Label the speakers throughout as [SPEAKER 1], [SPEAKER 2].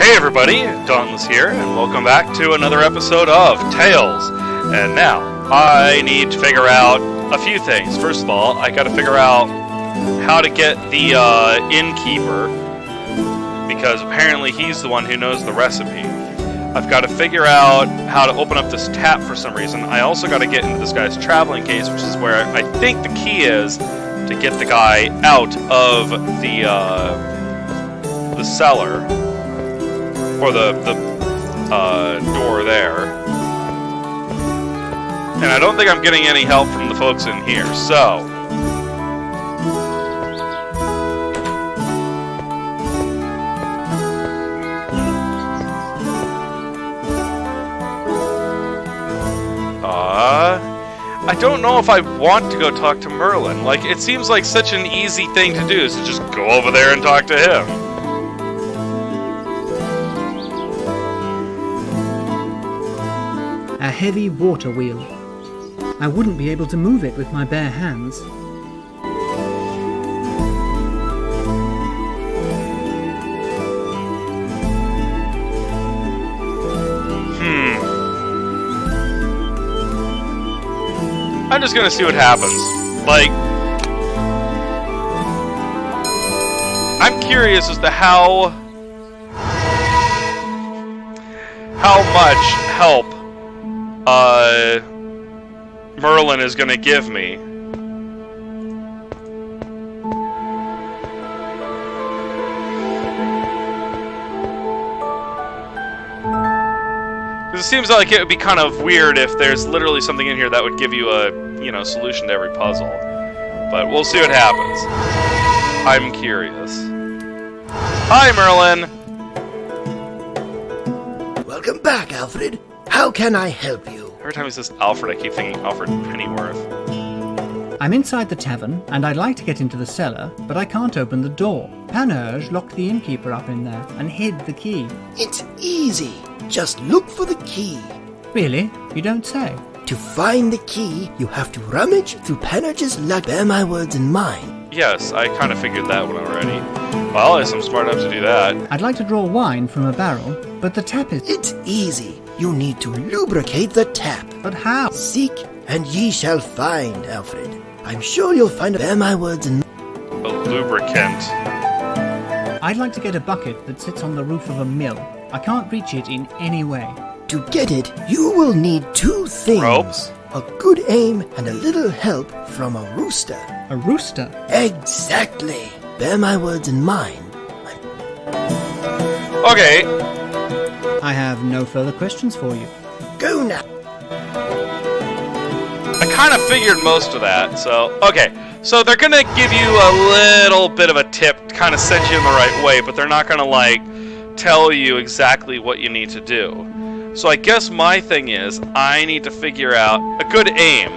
[SPEAKER 1] Hey everybody, Dauntless here, and welcome back to another episode of Tales. And now, I need to figure out a few things. First of all, I gotta figure out how to get the innkeeper, because apparently he's the one who knows the recipe. I've got to figure out how to open up this tap for some reason. I also got to get into this guy's traveling case, which is where I think the key is to get the guy out of the cellar. Or the door there. And I don't think I'm getting any help from the folks in here, so... I don't know if I want to go talk to Merlin. Like, it seems like such an easy thing to do, is to just go over there and talk to him.
[SPEAKER 2] A heavy water wheel. I wouldn't be able to move it with my bare hands.
[SPEAKER 1] I'm just gonna see what happens. Like, I'm curious as to how much help Merlin is gonna give me. Because it seems like it would be kind of weird if there's literally something in here that would give you a, solution to every puzzle. But we'll see what happens. I'm curious. Hi, Merlin!
[SPEAKER 3] Welcome back, Alfred. How can I help you?
[SPEAKER 1] Every time he says Alfred, I keep thinking Alfred Pennyworth.
[SPEAKER 2] I'm inside the tavern, and I'd like to get into the cellar, but I can't open the door. Panurge locked the innkeeper up in there and hid the key.
[SPEAKER 3] It's easy. Just look for the key.
[SPEAKER 2] Really? You don't say?
[SPEAKER 3] To find the key, you have to rummage through Panurge's luck. Bear my words in mind.
[SPEAKER 1] Yes, I kind of figured that one already. Well, I guess I'm smart enough to do that.
[SPEAKER 2] I'd like to draw wine from a barrel, but the tap is...
[SPEAKER 3] It's easy. You need to lubricate the tap.
[SPEAKER 2] But how?
[SPEAKER 3] Seek, and ye shall find, Alfred. I'm sure you'll find... Bear my words in mind.
[SPEAKER 1] A lubricant.
[SPEAKER 2] I'd like to get a bucket that sits on the roof of a mill. I can't reach it in any way.
[SPEAKER 3] To get it, you will need two things.
[SPEAKER 1] Ropes?
[SPEAKER 3] A good aim and a little help from a rooster.
[SPEAKER 2] A rooster?
[SPEAKER 3] Exactly. Bear my words in mind.
[SPEAKER 1] Okay.
[SPEAKER 2] I have no further questions for you.
[SPEAKER 3] Go now.
[SPEAKER 1] I kind of figured most of that, so... Okay, so they're gonna give you a little bit of a tip, kind of send you in the right way, but they're not gonna, tell you exactly what you need to do. So I guess my thing is, I need to figure out a good aim.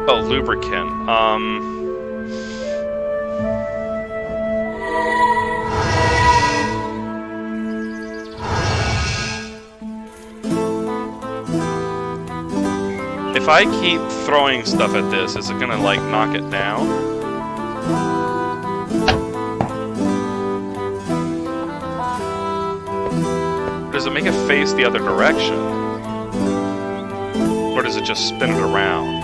[SPEAKER 1] Oh, lubricant. If I keep throwing stuff at this, is it gonna, knock it down? Does it make it face the other direction? Or does it just spin it around?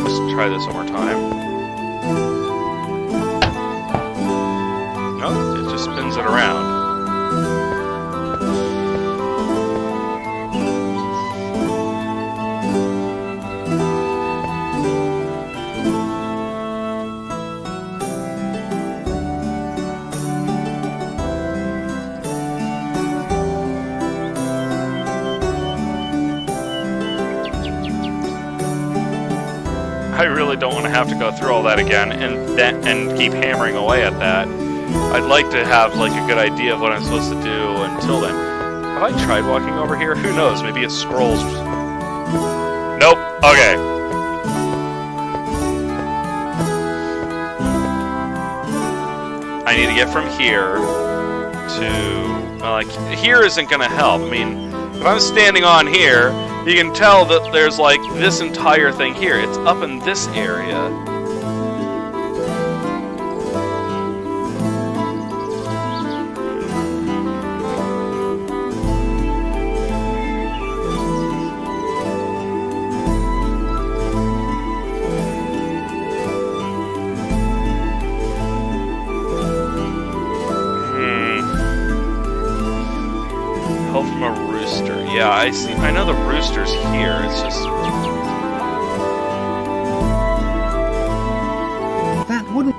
[SPEAKER 1] Let's try this one more time. Nope, it just spins it around. I really don't want to have to go through all that again and keep hammering away at that. I'd like to have a good idea of what I'm supposed to do until then. Have I tried walking over here? Who knows? Maybe it scrolls. Nope. Okay. I need to get from here to... here isn't going to help. I mean, If I'm standing on here, you can tell that there's like this entire thing here. It's up in this area. From a rooster. Yeah, I see. I know the rooster's here. It's just
[SPEAKER 2] That wouldn't.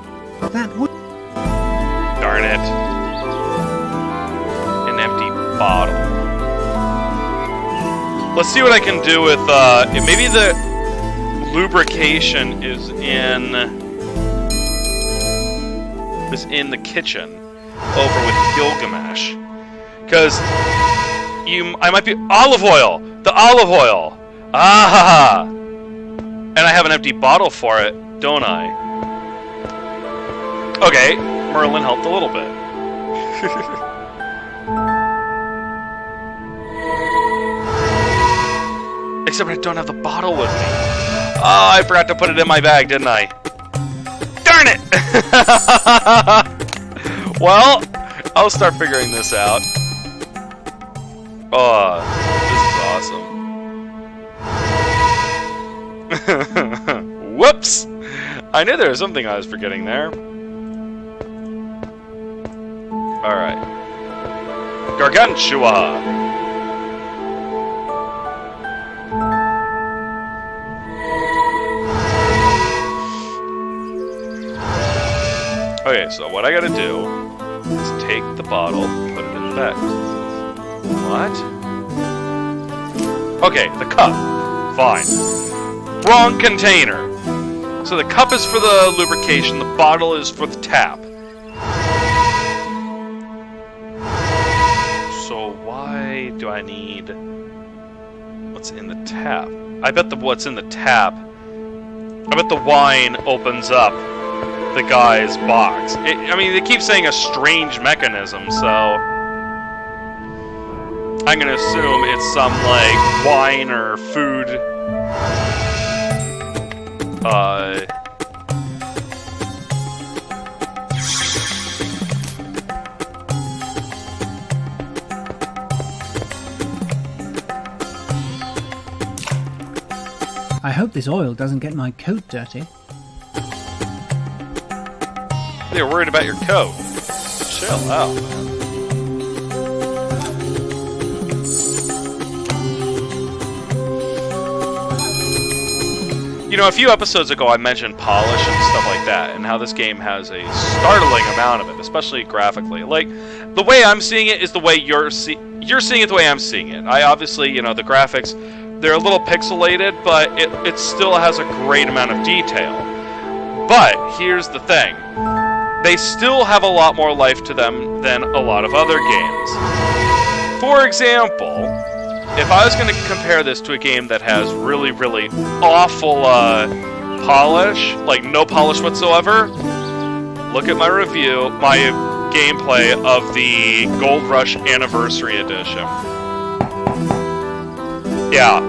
[SPEAKER 1] darn it. An empty bottle. Let's see what I can do with. Maybe the lubrication is in the kitchen over with Gilgamesh, because. I might be olive oil. The olive oil. Ah! And I have an empty bottle for it, don't I? Okay, Merlin helped a little bit. Except I don't have the bottle with me. Oh, I forgot to put it in my bag, didn't I? Darn it! Well, I'll start figuring this out. Oh, this is awesome. Whoops! I knew there was something I was forgetting there. Alright. Gargantua! Okay, so what I gotta do is take the bottle, put it in the bag. What? Okay, the cup. Fine. Wrong container. So the cup is for the lubrication, the bottle is for the tap. So why do I need what's in the tap? I bet what's in the tap, I bet the wine opens up the guy's box. I mean, they keep saying a strange mechanism, so I'm gonna assume it's some, like, wine or food,
[SPEAKER 2] I hope this oil doesn't get my coat dirty.
[SPEAKER 1] They're worried about your coat. Chill out, man. You know, a few episodes ago I mentioned polish and stuff like that, and how this game has a startling amount of it, especially graphically. Like, the way I'm seeing it is the way you're seeing it the way I'm seeing it. I obviously, you know, the graphics, they're a little pixelated, but it still has a great amount of detail. But, here's the thing. They still have a lot more life to them than a lot of other games. For example, if I was going to compare this to a game that has really, really awful polish, like no polish whatsoever, look at my review, my gameplay of the Gold Rush Anniversary Edition. Yeah,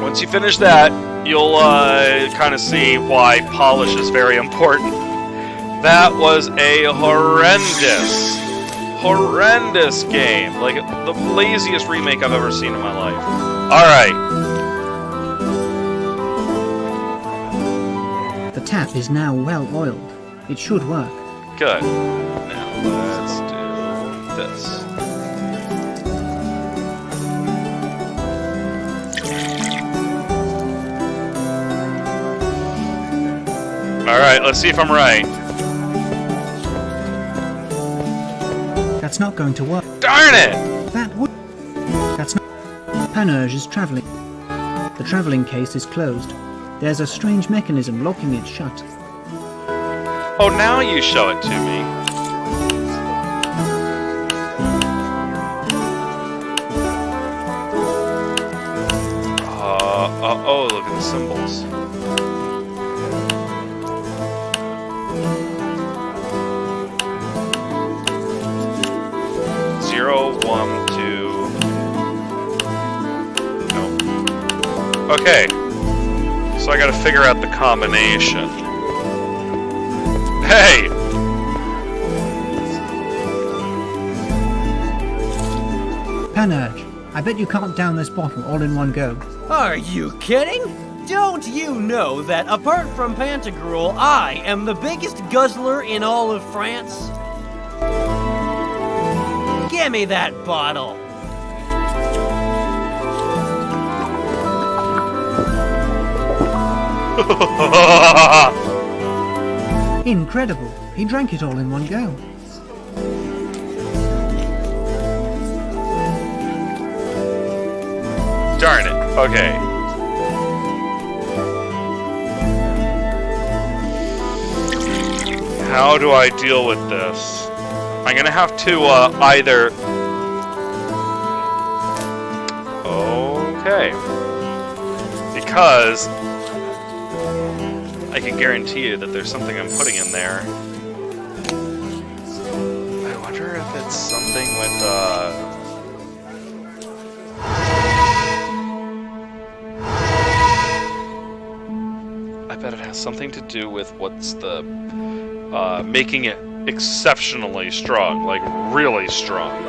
[SPEAKER 1] once you finish that, you'll kind of see why polish is very important. That was a horrendous game. Like, the laziest remake I've ever seen in my life. Alright.
[SPEAKER 2] The tap is now well oiled. It should work.
[SPEAKER 1] Good. Now, let's do this. Alright, let's see if I'm right.
[SPEAKER 2] That's not going to work.
[SPEAKER 1] Darn it!
[SPEAKER 2] That's not. Panurge is travelling. The travelling case is closed. There's a strange mechanism locking it shut.
[SPEAKER 1] Oh, now you show it to me. Oh, look at the symbols. Zero, 1, 2, Okay. So I gotta figure out the combination. Hey!
[SPEAKER 2] Panurge, I bet you can't down this bottle all in one go.
[SPEAKER 4] Are you kidding? Don't you know that apart from Pantagruel, I am the biggest guzzler in all of France? Give me that bottle.
[SPEAKER 2] Incredible. He drank it all in one go.
[SPEAKER 1] Darn it. Okay. How do I deal with this? I'm gonna have to either... Okay. Because I can guarantee you that there's something I'm putting in there. I wonder if it's something with I bet it has something to do with what's the making it exceptionally strong, like really strong.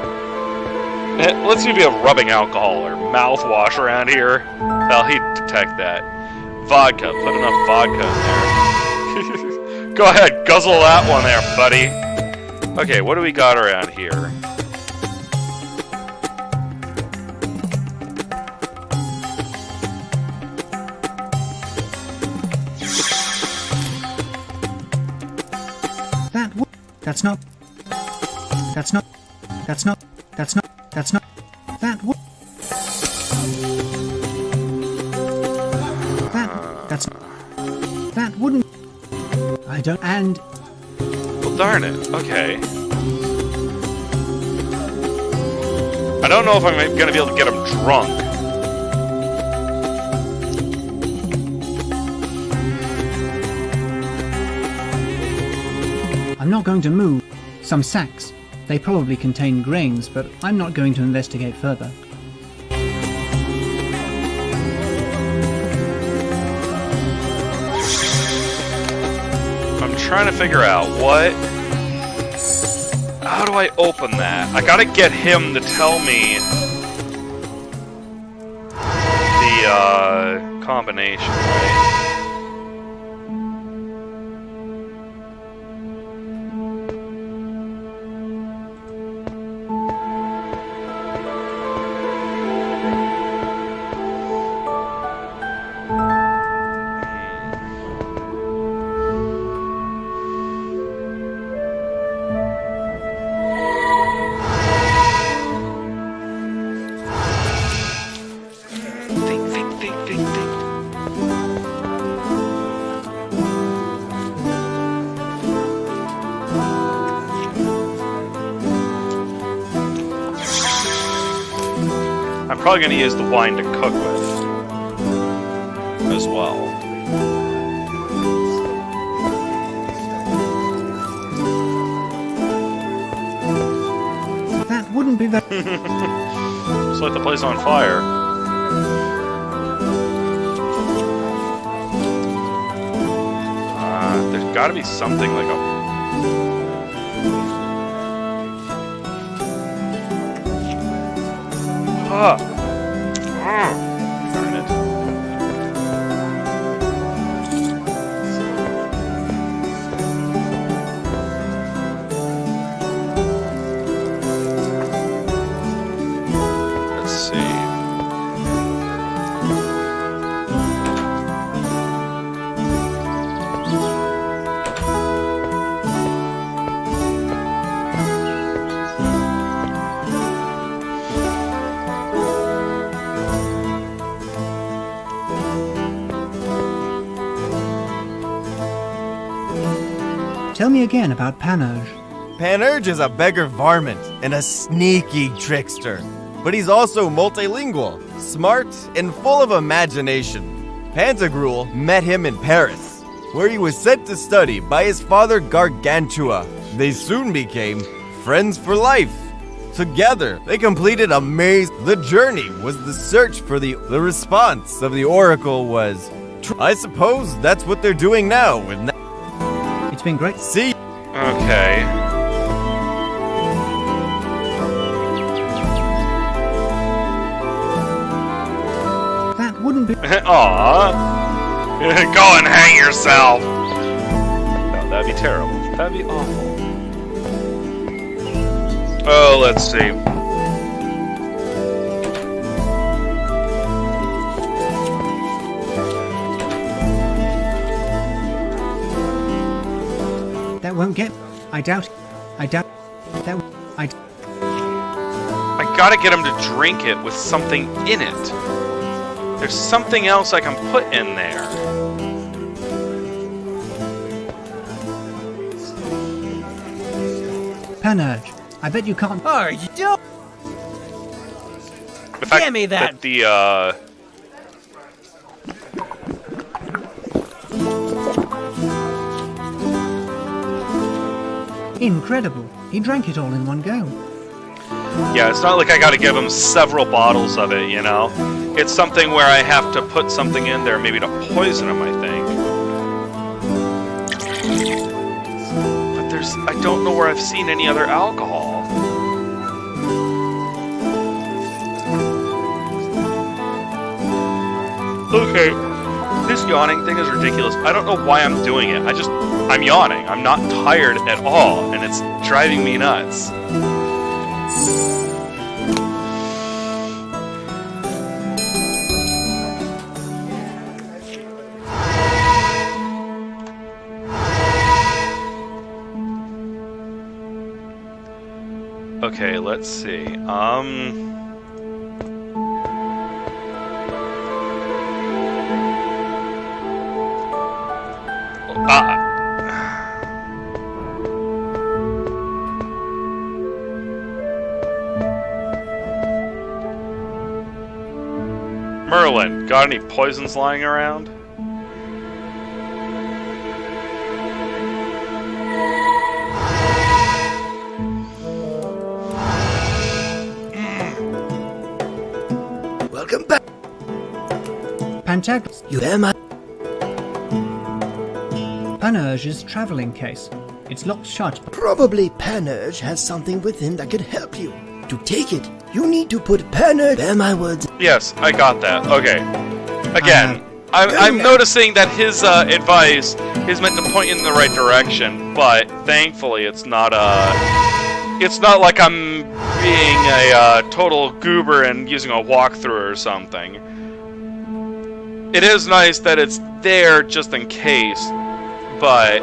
[SPEAKER 1] Let's see if we have rubbing alcohol or mouthwash around here. Hell, he'd detect that. Vodka, put enough vodka in there. Go ahead, guzzle that one there, buddy. Okay, what do we got around here?
[SPEAKER 2] That's not. That wouldn't. I don't, and...
[SPEAKER 1] Well, darn it, okay. I don't know if I'm gonna be able to get him drunk.
[SPEAKER 2] I'm not going to move some sacks. They probably contain grains, but I'm not going to investigate further.
[SPEAKER 1] I'm trying to figure out what... How do I open that? I gotta get him to tell me the combination, right? I'm probably going to use the wine to cook with as well.
[SPEAKER 2] That wouldn't be that...
[SPEAKER 1] Just light the place on fire. There's got to be something like a... Darn it. Let's see.
[SPEAKER 2] Tell me again about Panurge.
[SPEAKER 5] Panurge is a beggar varmint and a sneaky trickster, but he's also multilingual, smart, and full of imagination. Pantagruel met him in Paris, where he was sent to study by his father Gargantua. They soon became friends for life. Together, they completed a maze. The journey was the search for the response of the oracle was. I suppose that's what they're doing now with.
[SPEAKER 2] It's been great.
[SPEAKER 5] See.
[SPEAKER 1] Okay.
[SPEAKER 2] That wouldn't be.
[SPEAKER 1] Aww. Go and hang yourself. No, that'd be terrible. That'd be awful. Oh, let's see.
[SPEAKER 2] That won't get. I doubt. That. I
[SPEAKER 1] gotta get him to drink it with something in it. There's something else I can put in there.
[SPEAKER 2] Panurge, I bet you can't.
[SPEAKER 4] Are you doing?
[SPEAKER 1] The fact
[SPEAKER 4] Give me that.
[SPEAKER 1] the
[SPEAKER 2] Incredible. He drank it all in one go.
[SPEAKER 1] yeah, it's not like I gotta give him several bottles of it, you know? It's something where I have to put something in there, maybe to poison him, I think. But I don't know where I've seen any other alcohol. Okay, this yawning thing is ridiculous. I don't know why I'm doing it. I'm yawning. I'm not tired at all, and it's driving me nuts. Okay, let's see. Merlin, got any poisons lying around?
[SPEAKER 3] Welcome back.
[SPEAKER 2] Pantag.
[SPEAKER 3] You there, my...
[SPEAKER 2] Panurge's traveling case. It's locked shut.
[SPEAKER 3] Probably Panurge has something with him that could help you. To take it, you need to put Panurge... Bear my words.
[SPEAKER 1] Yes, I got that. Okay. Again, I'm noticing that his advice is meant to point you in the right direction, but thankfully it's not like I'm being a total goober and using a walkthrough or something. It is nice that it's there just in case, but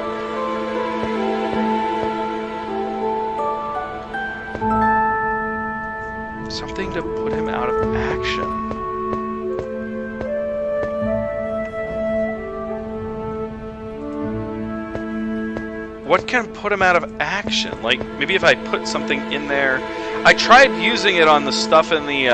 [SPEAKER 1] something to put him out of action. What can put him out of action? Like, maybe if I put something in there... I tried using it on the stuff in the,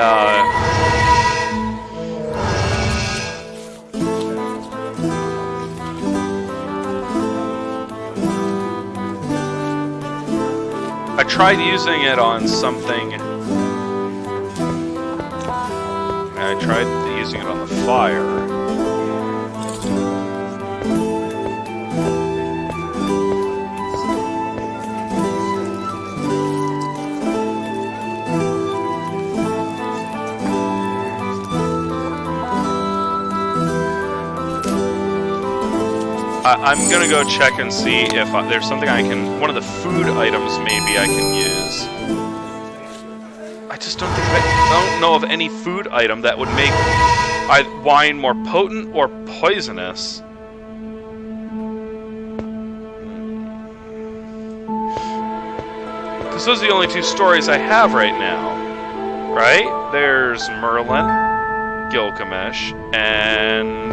[SPEAKER 1] I tried using it on something... I tried using it on the fire. I'm gonna go check and see if there's something I can... One of the food items maybe I can use. I just don't think I don't know of any food item that would make wine more potent or poisonous. Because those are the only two stories I have right now. Right? There's Merlin, Gilgamesh, and...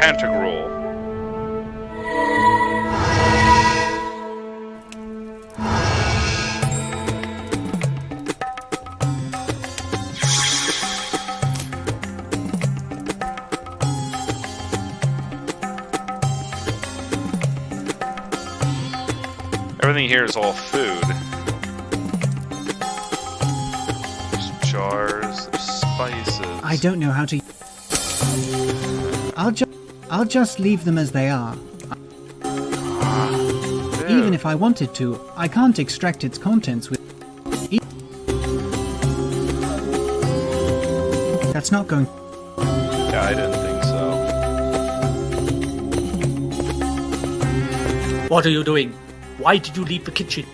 [SPEAKER 1] Pantagruel. everything here is all food. There's jars, there's spices.
[SPEAKER 2] I don't know how to... I'll just leave them as they are. Even if I wanted to, I can't extract its contents with... That's not going...
[SPEAKER 1] Yeah, I didn't think so.
[SPEAKER 6] What are you doing? Why did you leave the kitchen?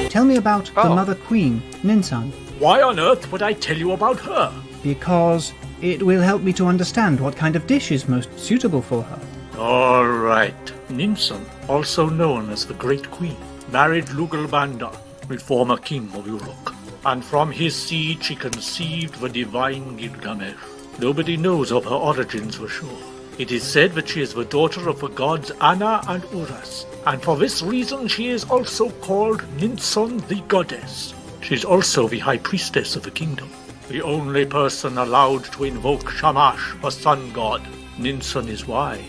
[SPEAKER 2] Tell me about the
[SPEAKER 1] Oh.
[SPEAKER 2] Mother Queen, Ninsan,
[SPEAKER 6] Why on earth would I tell you about her?
[SPEAKER 2] because it will help me to understand what kind of dish is most suitable for her.
[SPEAKER 6] All right. Ninsun, also known as the Great Queen, married Lugalbanda, the former king of Uruk. And from his seed she conceived the divine Gilgamesh. Nobody knows of her origins for sure. It is said that she is the daughter of the gods Anna and Uras, and for this reason she is also called Ninsun the Goddess. She is also the high priestess of the kingdom, the only person allowed to invoke Shamash, the sun god. Ninsun is wise.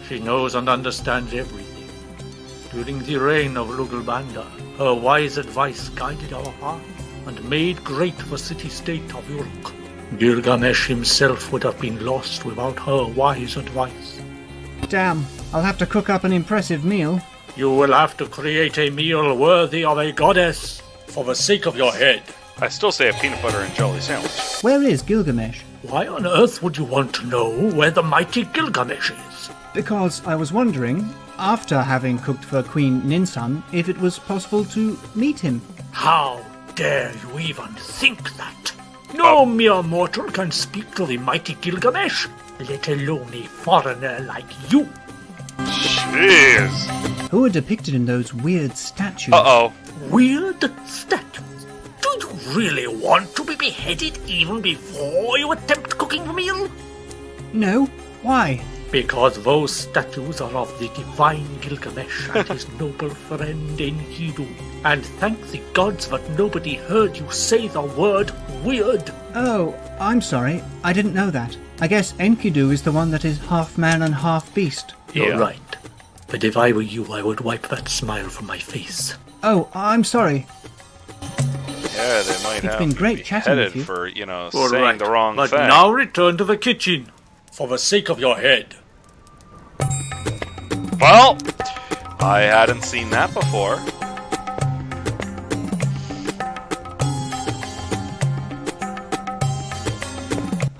[SPEAKER 6] She knows and understands everything. During the reign of Lugalbanda, her wise advice guided our path and made great the city-state of Uruk. Gilgamesh himself would have been lost without her wise advice.
[SPEAKER 2] Damn, I'll have to cook up an impressive meal.
[SPEAKER 6] You will have to create a meal worthy of a goddess, for the sake of your head.
[SPEAKER 1] I still say a peanut butter and jelly sandwich.
[SPEAKER 2] Where is Gilgamesh?
[SPEAKER 6] Why on earth would you want to know where the mighty Gilgamesh is?
[SPEAKER 2] Because I was wondering, after having cooked for Queen Ninsun, if it was possible to meet him.
[SPEAKER 6] How dare you even think that? No mere mortal can speak to the mighty Gilgamesh, let alone a foreigner like you.
[SPEAKER 1] Jeez.
[SPEAKER 2] Who are depicted in those weird statues?
[SPEAKER 1] Uh-oh.
[SPEAKER 6] Weird statues. Do you really want to be beheaded even before you attempt cooking the meal?
[SPEAKER 2] No? Why?
[SPEAKER 6] Because those statues are of the divine Gilgamesh and his noble friend Enkidu. And thank the gods that nobody heard you say the word weird.
[SPEAKER 2] Oh, I'm sorry. I didn't know that. I guess Enkidu is the one that is half man and half beast.
[SPEAKER 6] You're
[SPEAKER 1] Yeah.
[SPEAKER 6] right. But if I were you, I would wipe that smile from my face.
[SPEAKER 2] Oh, I'm sorry.
[SPEAKER 1] Yeah, they might have
[SPEAKER 2] been
[SPEAKER 1] you
[SPEAKER 2] great chatting with
[SPEAKER 1] beheaded
[SPEAKER 2] you.
[SPEAKER 1] for,
[SPEAKER 6] All
[SPEAKER 1] saying
[SPEAKER 6] right,
[SPEAKER 1] the wrong
[SPEAKER 6] but
[SPEAKER 1] thing.
[SPEAKER 6] now return to the kitchen, for the sake of your head.
[SPEAKER 1] Well, I hadn't seen that before.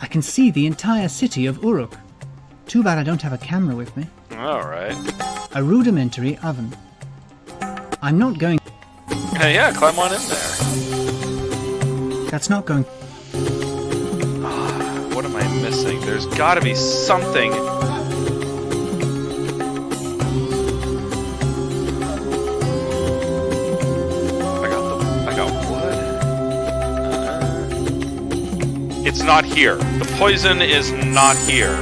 [SPEAKER 2] I can see the entire city of Uruk. Too bad I don't have a camera with me.
[SPEAKER 1] Alright.
[SPEAKER 2] A rudimentary oven. I'm not going...
[SPEAKER 1] Hey, yeah, climb on in there.
[SPEAKER 2] That's not going...
[SPEAKER 1] What am I missing? There's gotta be something. I got wood. It's not here. The poison is not here.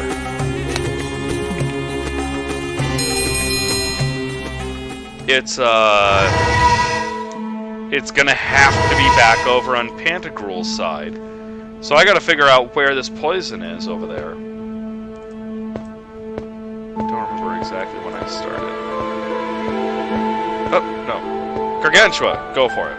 [SPEAKER 1] It's gonna have to be back over on Pantagruel's side. So I gotta figure out where this poison is over there. Don't remember exactly when I started. Oh, no. Gargantua, go for it.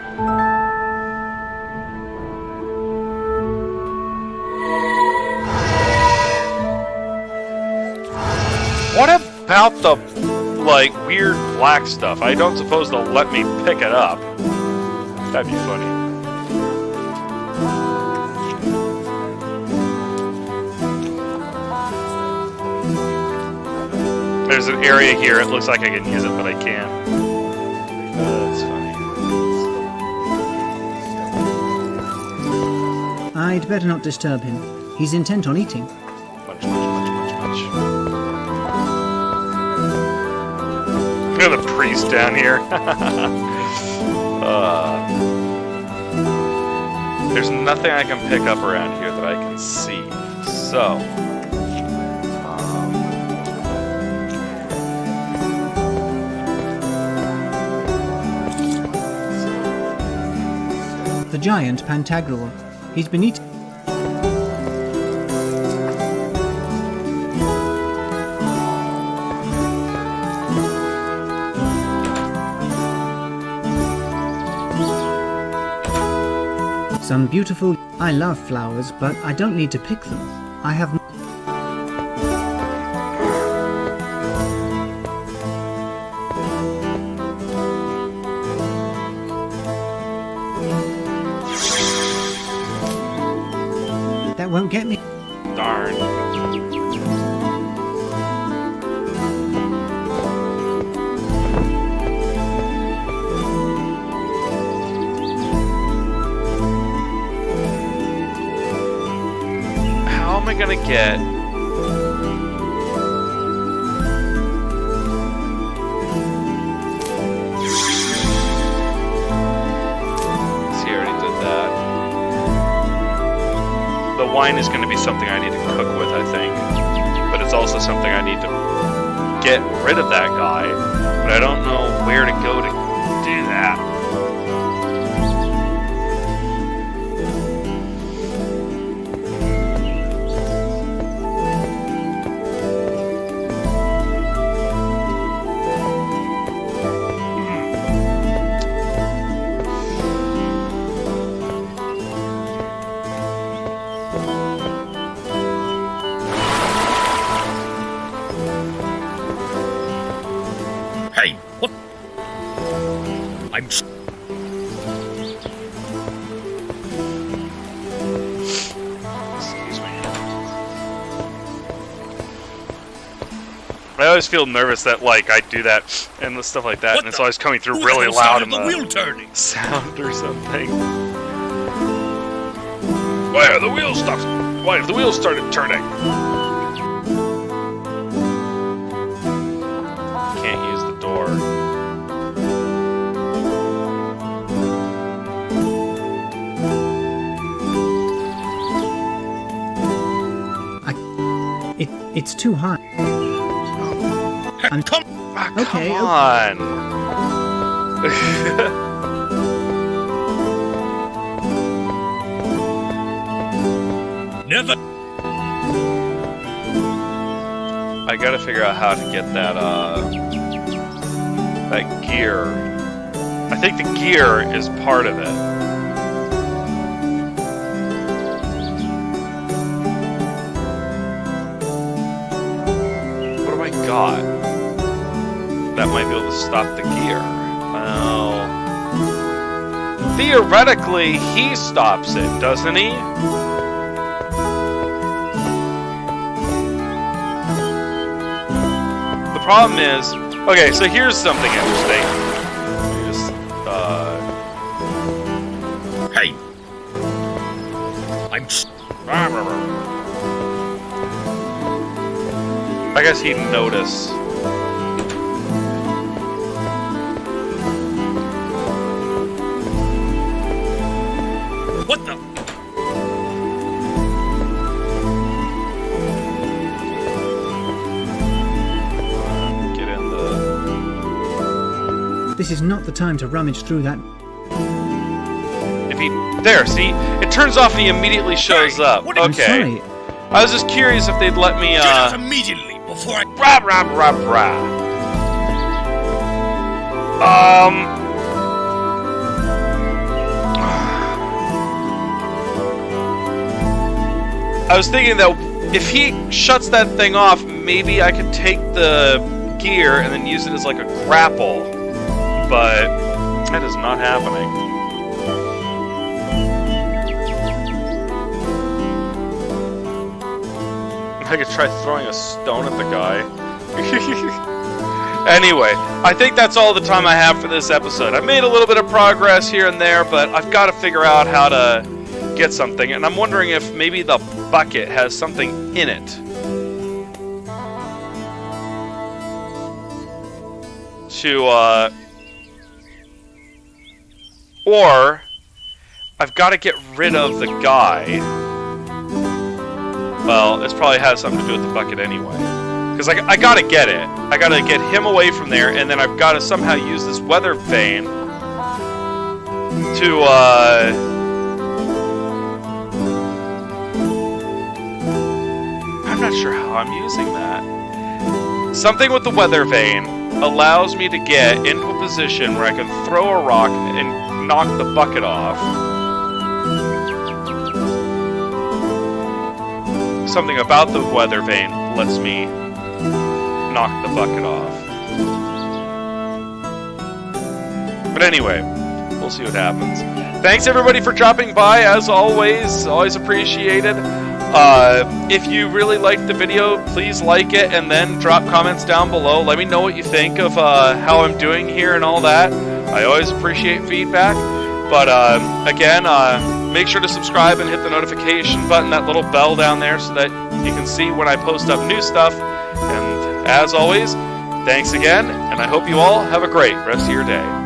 [SPEAKER 1] What about the, weird black stuff? I don't suppose they'll let me pick it up. That'd be funny. There's an area here, it looks like I can use it, but I can't. That's funny.
[SPEAKER 2] I'd better not disturb him. He's intent on eating.
[SPEAKER 1] Munch. Look at the priest down here. There's nothing I can pick up around here that I can see. So...
[SPEAKER 2] The giant Pantagruel. He's been eating... Some beautiful... I love flowers, but I don't need to pick them. I have... That won't get me.
[SPEAKER 1] Darn. How am I gonna get... See, I already did that. The wine is going to be something I need to cook with, I think. But it's also something I need to get rid of that guy. But I don't know where to go to do that.
[SPEAKER 6] Hey, what? I'm...
[SPEAKER 1] Excuse me. I always feel nervous that, like, I do that and stuff like that,
[SPEAKER 6] What
[SPEAKER 1] and it's
[SPEAKER 6] the-
[SPEAKER 1] always coming through
[SPEAKER 6] Who
[SPEAKER 1] really
[SPEAKER 6] the hell
[SPEAKER 1] loud
[SPEAKER 6] started
[SPEAKER 1] in
[SPEAKER 6] the wheel turning?
[SPEAKER 1] sound or something. Why are the wheels stopped? Why have the wheels started turning? Can't use the door.
[SPEAKER 2] It's too high. I'm...
[SPEAKER 6] Come!
[SPEAKER 1] Ah,
[SPEAKER 2] Okay,
[SPEAKER 1] come on.
[SPEAKER 6] Never...
[SPEAKER 1] I gotta figure out how to get that, that gear. I think the gear is part of it. What have I got? That might be able to stop the gear. Well... Theoretically, he stops it, doesn't he? The problem is... Okay, so here's something interesting. Just,
[SPEAKER 6] Hey! I'm...
[SPEAKER 1] I guess he'd notice.
[SPEAKER 6] What the...
[SPEAKER 1] Get in the...
[SPEAKER 2] This is not the time to rummage through that.
[SPEAKER 1] If he... There, see? It turns off and he immediately shows
[SPEAKER 6] Hey,
[SPEAKER 1] up.
[SPEAKER 6] what are you-
[SPEAKER 2] I'm
[SPEAKER 1] Okay.
[SPEAKER 2] sorry.
[SPEAKER 1] I was just curious if they'd let me,
[SPEAKER 6] Get out immediately before I...
[SPEAKER 1] Rah, rah, rah, rah. I was thinking that if he shuts that thing off, maybe I could take the gear and then use it as like a grapple. But that is not happening. I could try throwing a stone at the guy. Anyway, I think that's all the time I have for this episode. I've made a little bit of progress here and there, but I've got to figure out how to get something, and I'm wondering if maybe the bucket has something in it. Or I've got to get rid of the guy. Well, this probably has something to do with the bucket anyway. Because I gotta get it. I gotta get him away from there, and then I've gotta somehow use this weather vane to, I'm not sure how I'm using that. Something with the weather vane allows me to get into a position where I can throw a rock and knock the bucket off. something about the weather vane lets me knock the bucket off. But anyway, we'll see what happens. Thanks everybody for dropping by, as always appreciated. If you really liked the video, please like it and then drop comments down below. Let me know what you think of how I'm doing here and all that. I always appreciate feedback. But again, make sure to subscribe and hit the notification button, that little bell down there, so that you can see when I post up new stuff. And as always, thanks again, and I hope you all have a great rest of your day.